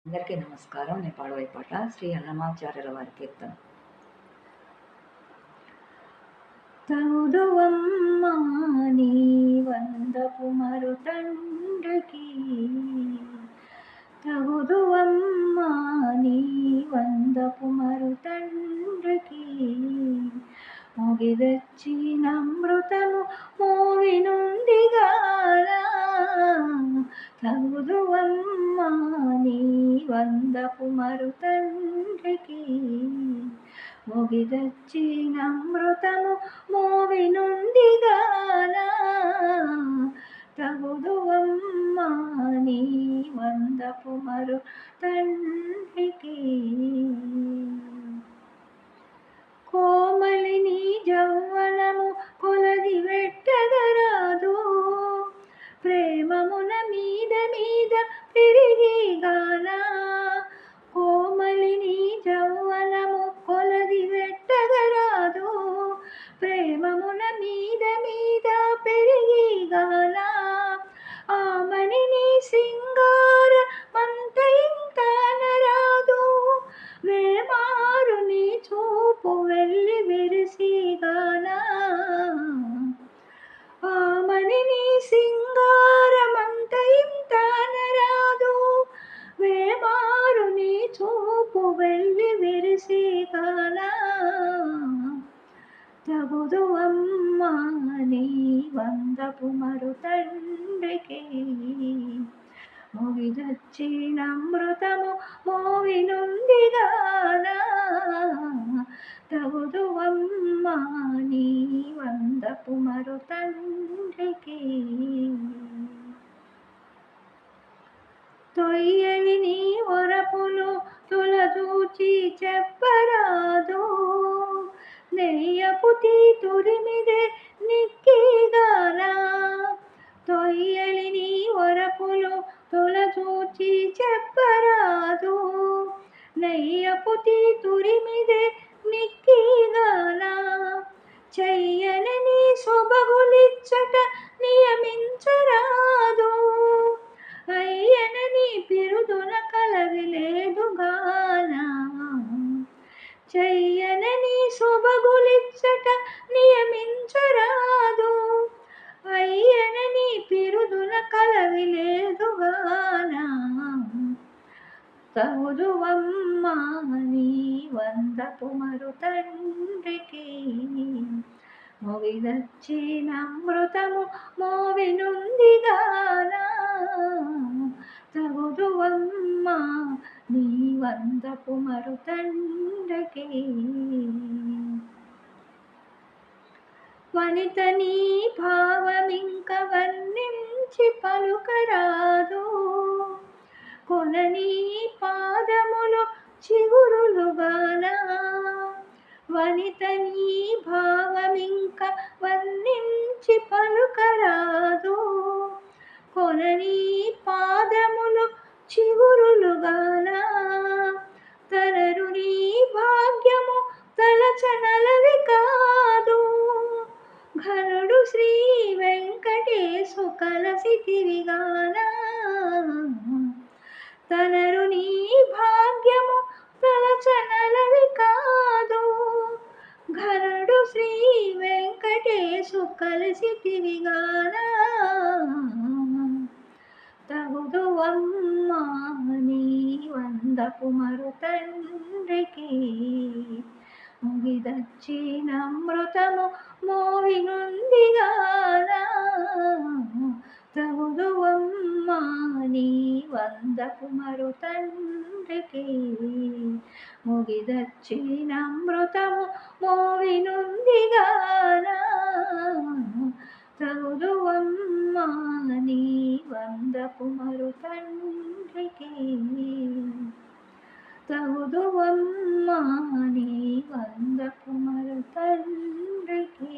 అందరికీ నమస్కారం. నేను పాడబోయే పాట శ్రీ అన్నమాచార్యుల వారి కీర్తన. తగుదువమ్మ నీ వందపు మరుతండ్రికి, తగుదువమ్మ నీ వందపు మరుతండ్రికి, మొగిదచ్చినమృతము మోవి నుండిగాల, తగుదువమ్మ నీ వందపు మరుతండ్రికి, మొగిదచ్చినమృతము మోవి నుండిగాల, తగుదువమ్మ నీ వందపు మరుతండ్రికి. కోమలిని జౌవనము కొలది వెట్టగరాదు, ప్రేమమున మీద మీద పెరిగిగాల, కోమలిని జౌవనము కొలది వెట్టగరాదు, ప్రేమమున మీద మీద పెరిగిగాల, ఆమని సింగార మంత ఇంత నరాదు, వేమారు నీ చూపు వెళ్ళి విరిసిగాల, ఆమని సింగారమంత ఇంత నరాదు, వేమారు నీ చూపు వెళ్ళి విరిసిగాల, తగుదువమ్మ నీ వందపు మరుతండ్రికి, మొగిదచ్చినమృతము మోవి నుండిగాల, తగుదువమ్మ నీ వందపు మరుతండ్రికి. తొయ్యని నీ ఒరపులు తులదూచి చెప్పరాదు, నెయ్యపు తీతురిమిదే నిక్కిగాల, తొయ్యలి నీ ఒరపులు తులదూచి చెప్పరాదు, నెయ్యపు తీతురిమిదే నిక్కిగాల, చెయ్యని సొబగులిచ్చట నియమించరాదు, అయ్యనని బిరుదున కలవిలేదుగాన, చెయ్యనని సొబగులిచ్చట నియమించరాదు, అయ్యనని బిరుదున కలవిలేదుగాన, తగుదువమ్మ నీ వందపు మరుతండ్రికి, మొగిదచ్చినమృతము మోవి నుండిగాల, తగుదువమ్మ నీ వందపు మరుతండ్రికి. వనిత నీ భావమింక వర్ణించి పలుకరాదు, కొననీ పాదములు చిగురులుగాల, వనిత నీ భావమింక వర్ణించి పలుకరాదు, కొననీ పాదములు చిగురులుగాల, తనరు నీ భాగ్యము తలచనలవి కాదు, ఘనుడు శ్రీ వెంకటేశు కలసితివిగాన, తనరు నీ భాగ్యము తలచనలవి కాదు, ఘనుడు శ్రీ వెంకటేశు కలిసితివిగాన, తగుదువమ్మ నీ వందపు మరుతండ్రికి, మొగిదచ్చినమృతము మోవి నుండిగాల, తగుదువమ్మ నీ వందపు మరుతండ్రికి, మొగిదచ్చినమృతము మోవి నుండిగాల, తగుదువమ్మ నీ వందపు మరుతండ్రికి, తగుదువమ్మ నీ వందపు మరుతండ్రికి.